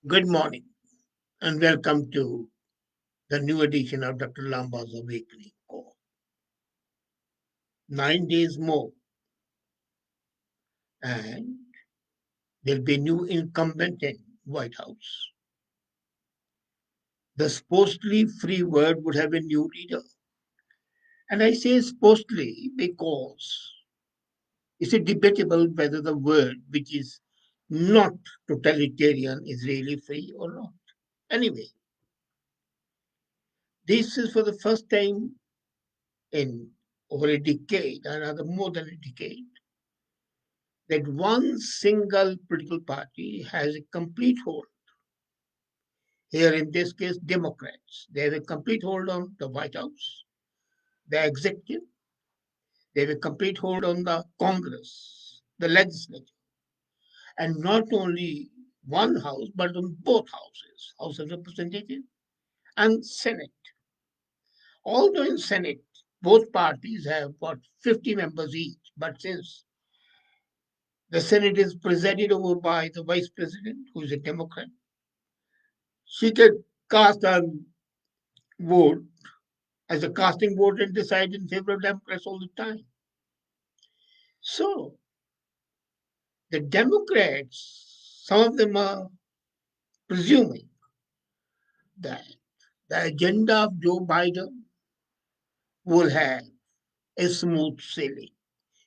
Good morning and welcome to the new edition of Dr. Lamba's Awakening Call. 9 days more and there'll be a new incumbent in White House. The supposedly free world would have a new leader. And I say supposedly because it's a debatable whether the world, which is not totalitarian, is really free or not. Anyway, this is for the first time in over a decade, or rather more than a decade, that one single political party has a complete hold. Here, in this case, Democrats. They have a complete hold on the White House, the executive. They have a complete hold on the Congress, the legislature. And not only one house, but on both houses, House of Representatives and Senate. Although in Senate, both parties have got 50 members each, but since the Senate is presided over by the Vice President, who is a Democrat, she can cast a vote as a casting vote and decide in favor of Democrats all the time. So the Democrats, some of them are presuming that the agenda of Joe Biden will have a smooth sailing.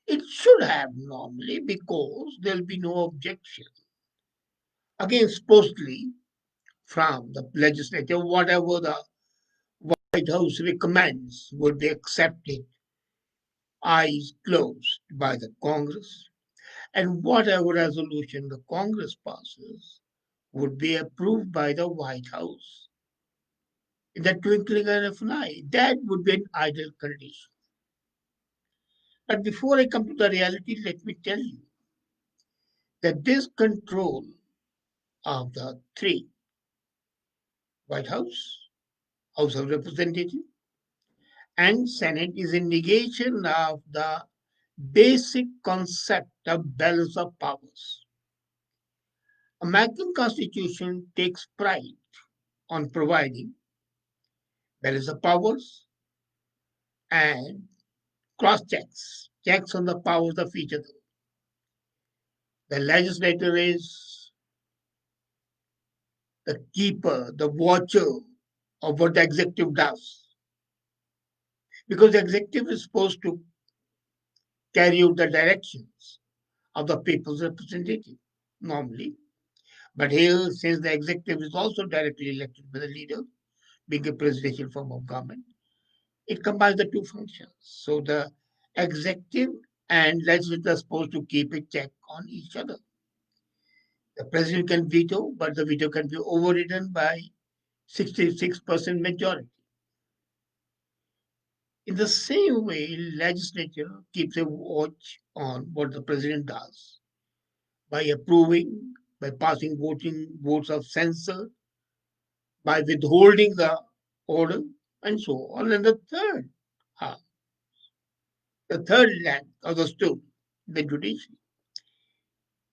It should have normally because there'll be no objection. Again, supposedly from the legislature, whatever the White House recommends would be accepted, eyes closed by the Congress, and whatever resolution the Congress passes would be approved by the White House in the twinkling of an eye. That would be an ideal condition. But before I come to the reality, let me tell you that this control of the three White House, House of Representatives, and Senate is a negation of the basic concept of balance of powers. American Constitution takes pride on providing balance of powers and cross checks, checks on the powers of each other. The legislator is the keeper, the watcher of what the executive does. Because the executive is supposed to carry out the directions of the people's representative, normally. But here, since the executive is also directly elected by the leader, being a presidential form of government, it combines the two functions. So the executive and legislature are supposed to keep a check on each other. The president can veto, but the veto can be overridden by 66% majority. In the same way, legislature keeps a watch on what the president does by approving, by passing votes of censure, by withholding the order, and so on. And uh, the third leg of the stool, the judiciary,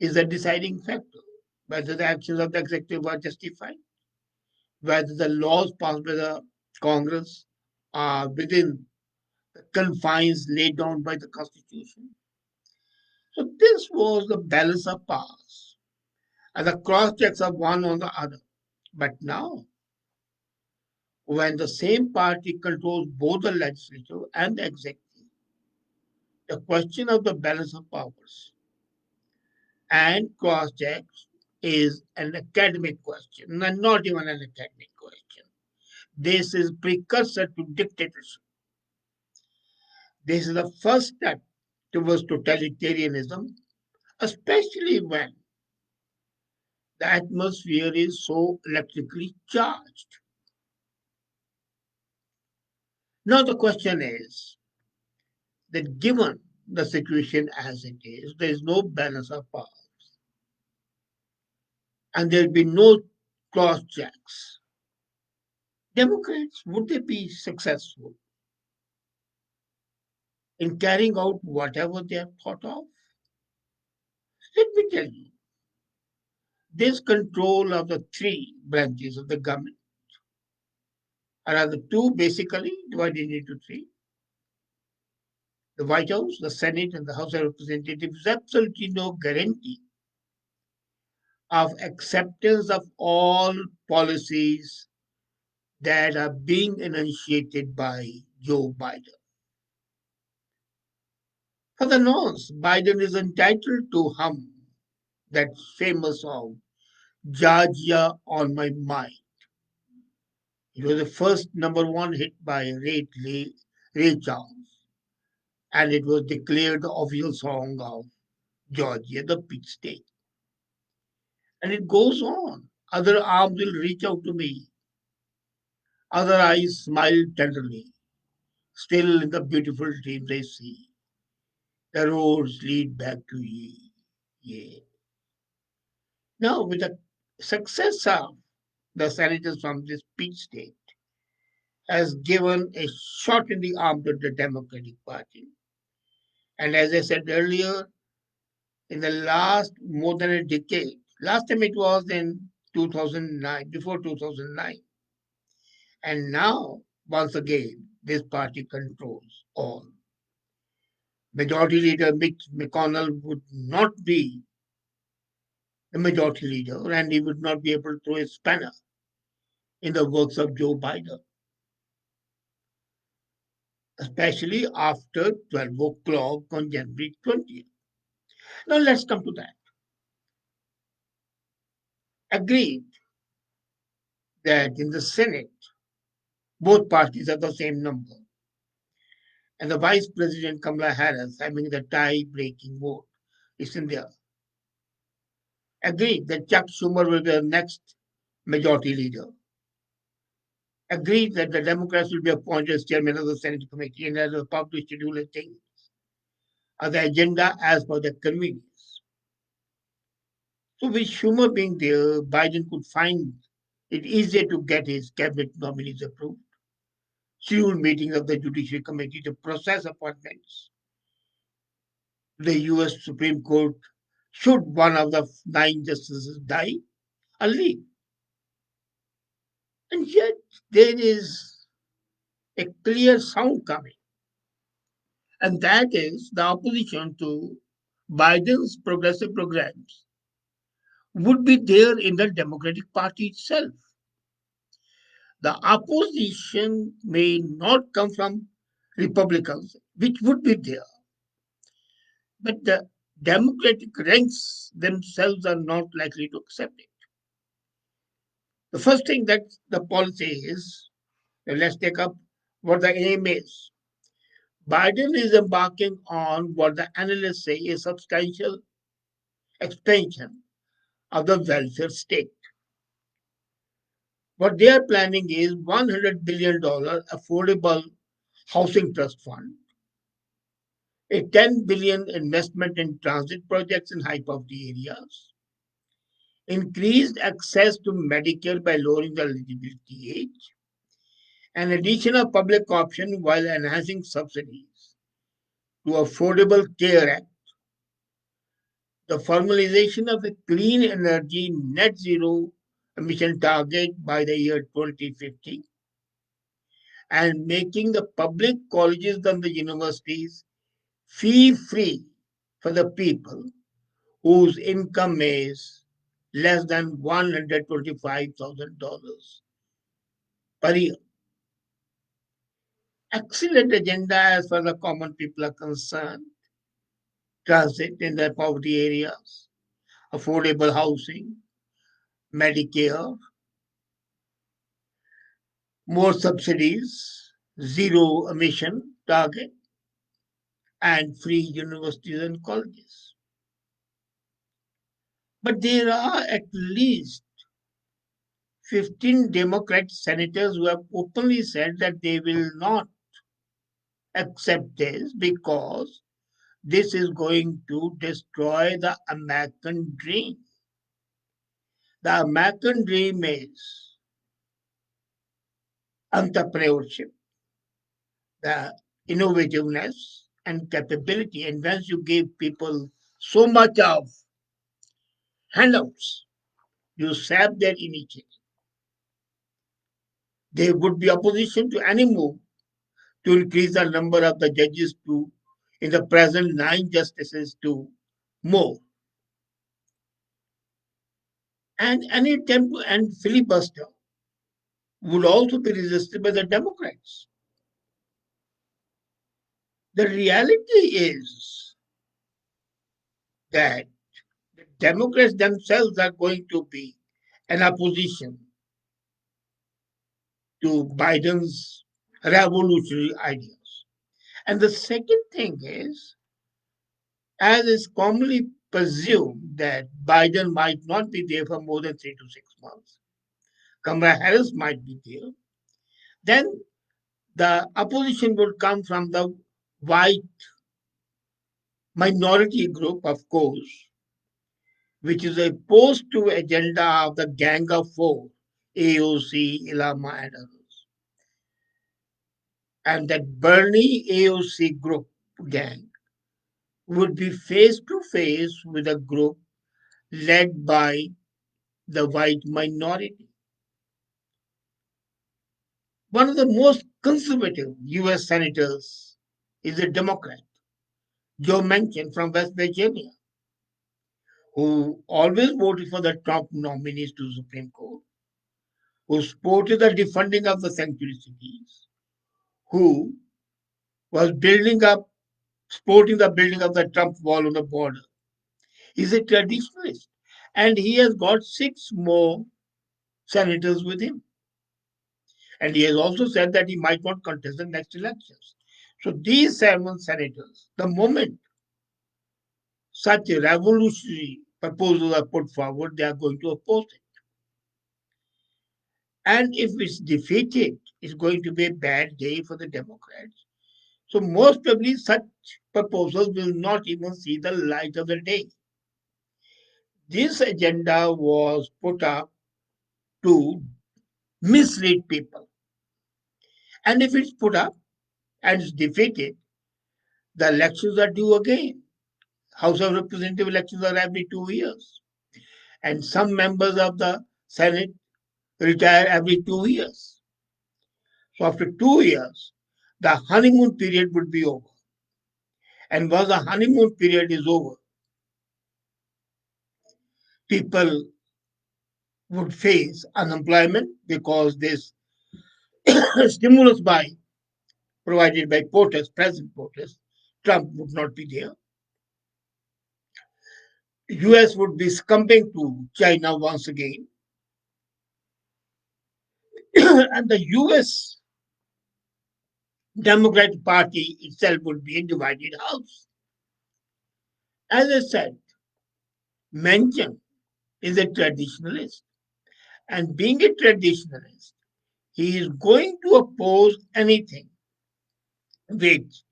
is the deciding factor whether the actions of the executive are justified, whether the laws passed by the Congress are within the confines laid down by the Constitution. So this was the balance of powers and the cross checks of one on the other. But now, when the same party controls both the legislature and the executive, the question of the balance of powers and cross checks is an academic question, and not even an academic question. This is precursor to dictatorship. This is the first step towards totalitarianism, especially when the atmosphere is so electrically charged. Now, the question is that given the situation as it is, there is no balance of power and there will be no cross checks. Democrats, would they be successful in carrying out whatever they have thought of? Let me tell you, This control of the three branches of the government, or rather two basically divided into three, the White House, the Senate, and the House of Representatives, is absolutely no guarantee of acceptance of all policies that are being enunciated by Joe Biden. For the nonce, Biden is entitled to hum that famous song, Georgia on My Mind. It was the first number one hit by Ray Charles, and it was declared the official song of Georgia, the peach state. And it goes on. Other arms will reach out to me. Other eyes smile tenderly. Still in the beautiful dreams I see. The roads lead back to ye. Yeah. Now, with the success of the senators from this peach state, has given a shot in the arm to the Democratic Party. And as I said earlier, in the last more than a decade, last time it was in 2009, before 2009, and now, once again, this party controls all. Majority Leader Mitch McConnell would not be the majority leader, and he would not be able to throw a spanner in the works of Joe Biden, especially after 12 o'clock on January 20th. Now let's come to that. Agreed that in the Senate, both parties have the same number, and the Vice President Kamala Harris having the tie-breaking vote is in there. Agreed that Chuck Schumer will be the next majority leader. Agreed that the Democrats will be appointed as chairman of the Senate committee and has the power to schedule a thing of the agenda as per their convenience. So with Schumer being there, Biden could find it easier to get his cabinet nominees approved, schedule meetings of the Judiciary Committee to process appointments to the U.S. Supreme Court should one of the nine justices die or leave. And yet there is a clear sound coming, and that is the opposition to Biden's progressive programs would be there in the Democratic Party itself. The opposition may not come from Republicans, which would be there, but the Democratic ranks themselves are not likely to accept it. The first thing that the policy is, let's take up what the aim is. Biden is embarking on what the analysts say is substantial expansion of the welfare state. What they are planning is $100 billion affordable housing trust fund, a 10 billion investment in transit projects in high poverty areas, increased access to Medicare by lowering the eligibility age, an additional public option while enhancing subsidies to Affordable Care Act, the formalization of a clean energy net zero emission target by the year 2050, and making the public colleges and the universities fee free for the people whose income is less than $125,000 per year. Excellent agenda as far as the common people are concerned. Transit in the poverty areas, affordable housing, Medicare, more subsidies, zero emission target, and free universities and colleges. But there are at least 15 Democrat senators who have openly said that they will not accept this because this is going to destroy the American dream. The American dream is entrepreneurship, the innovativeness and capability. And once you give people so much of handouts, you sap their initiative. There would be opposition to any move to increase the number of the judges to, in the present, 9 justices to more. And any attempt to end filibuster would also be resisted by the Democrats. The reality is that the Democrats themselves are going to be an opposition to Biden's revolutionary ideas. And the second thing is, as is commonly presumed that Biden might not be there for more than 3 to 6 months, Kamala Harris might be there, then the opposition would come from the white minority group, of course, which is opposed to agenda of the Gang of Four, AOC, Ilama, and others. And that Bernie AOC group gang would be face to face with a group led by the white minority. One of the most conservative US senators is a Democrat, Joe Manchin from West Virginia, who always voted for the Trump nominees to the Supreme Court, who supported the defunding of the sanctuary cities, who was supporting the building of the Trump wall on the border. He's a traditionalist, and he has got 6 more senators with him. And he has also said that he might not contest the next elections. So these 7 senators, the moment such revolutionary proposals are put forward, they are going to oppose it. And if it's defeated, it's going to be a bad day for the Democrats. So most probably such proposals will not even see the light of the day. This agenda was put up to mislead people. And if it's put up and it's defeated, the elections are due again. House of Representative elections are every 2 years. And some members of the Senate retire every 2 years. So after 2 years, the honeymoon period would be over. And once the honeymoon period is over, people would face unemployment because this stimulus by provided by present POTUS, Trump would not be there. US would be succumbing to China once again. And the US Democratic Party itself would be a divided house. As I said, Manchin is a traditionalist. And being a traditionalist, he is going to oppose anything which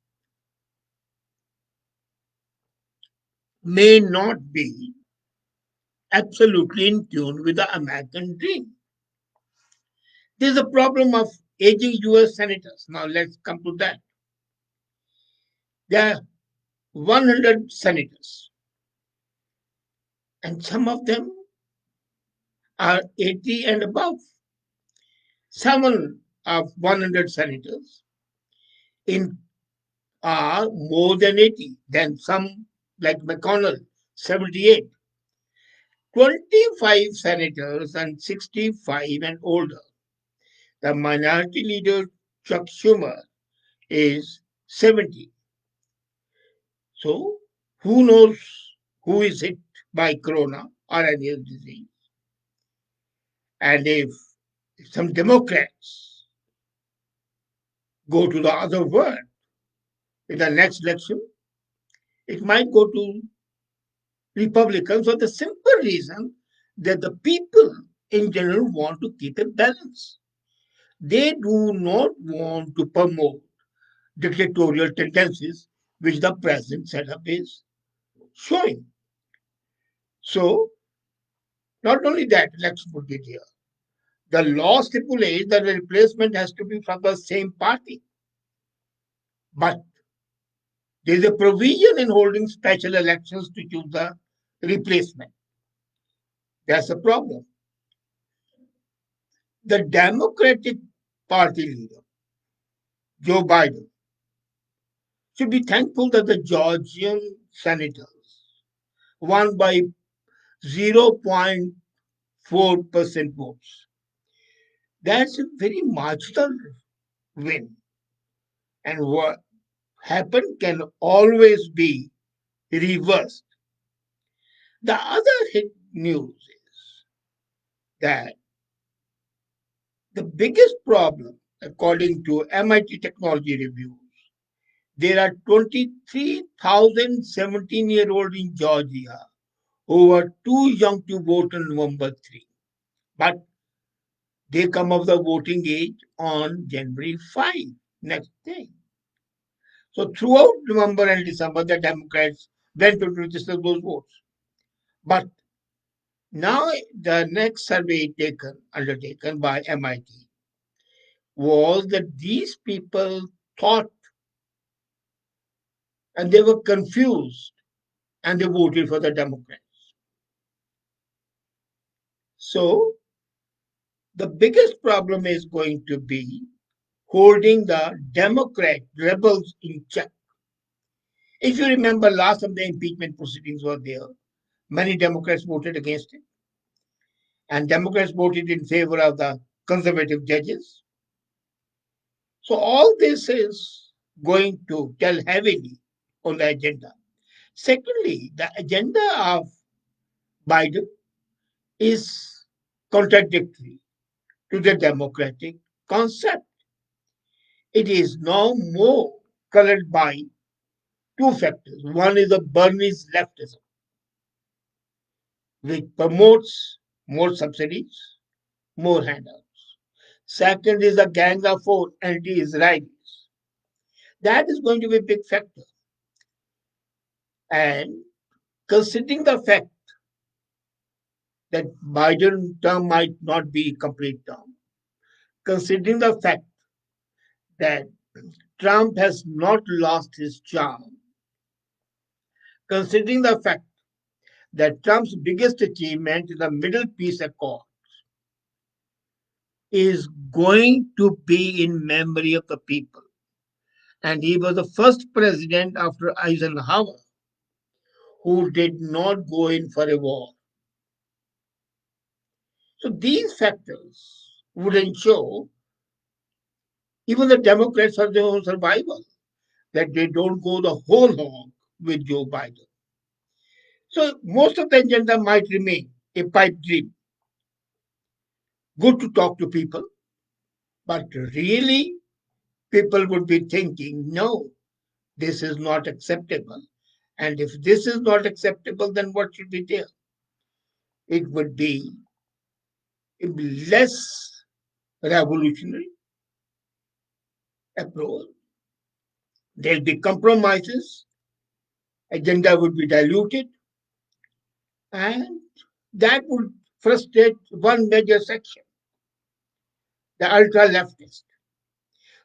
may not be absolutely in tune with the American dream. There's a problem of aging US senators. Now let's come to that. There are 100 senators, and some of them are 80 and above. 7 of 100 senators in are more than 80. Then some, like McConnell, 78. 25 senators and 65 and older. The minority leader, Chuck Schumer, is 70. So, who knows who is hit by corona or any other disease? And if some Democrats go to the other world in the next election, it might go to Republicans for the simple reason that the people in general want to keep a balance. They do not want to promote dictatorial tendencies which the present setup is showing. So, not only that, election would be there. The law stipulates that the replacement has to be from the same party. But there is a provision in holding special elections to choose the replacement. That's a problem. The Democratic Party leader, Joe Biden, should be thankful that the Georgian senators won by 0.4% votes. That's a very marginal win. And what happened can always be reversed. The other hit news is that the biggest problem, according to MIT Technology Review, there are 23,000 17-year-olds in Georgia who were too young to vote on November 3. But they come of the voting age on January 5, next day. So throughout November and December, the Democrats went to register those votes. But now the next survey undertaken by MIT was that these people thought and they were confused and they voted for the Democrats. So the biggest problem is going to be holding the Democrat rebels in check. If you remember, last time the impeachment proceedings were there, many Democrats voted against it, and Democrats voted in favor of the conservative judges. So all this is going to tell heavily on the agenda. Secondly, the agenda of Biden is contradictory to the democratic concept. It is now more colored by two factors. One is the Bernie's leftism, which promotes more subsidies, more handouts. Second is the gang of four anti-Israelis. That is going to be a big factor. And considering the fact that Biden term might not be complete term, considering the fact that Trump has not lost his charm, considering the fact that Trump's biggest achievement in the Middle Peace Accord is going to be in memory of the people. And he was the first president after Eisenhower who did not go in for a war. So these factors would ensure even the Democrats for their own survival, that they don't go the whole hog with Joe Biden. So most of the agenda might remain a pipe dream. Good to talk to people, but really people would be thinking, no, this is not acceptable. And if this is not acceptable, then what should be there? It would be less revolutionary approach. There'll be compromises, agenda would be diluted, and that would frustrate one major section, the ultra leftist.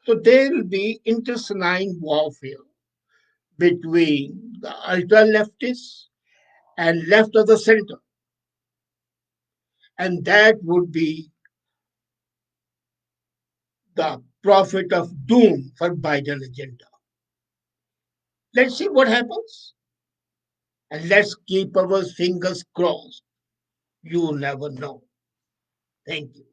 So there will be internecine warfare between the ultra leftists and left of the center. And that would be the prophet of doom for Biden agenda. Let's see what happens. And let's keep our fingers crossed. You never know. Thank you.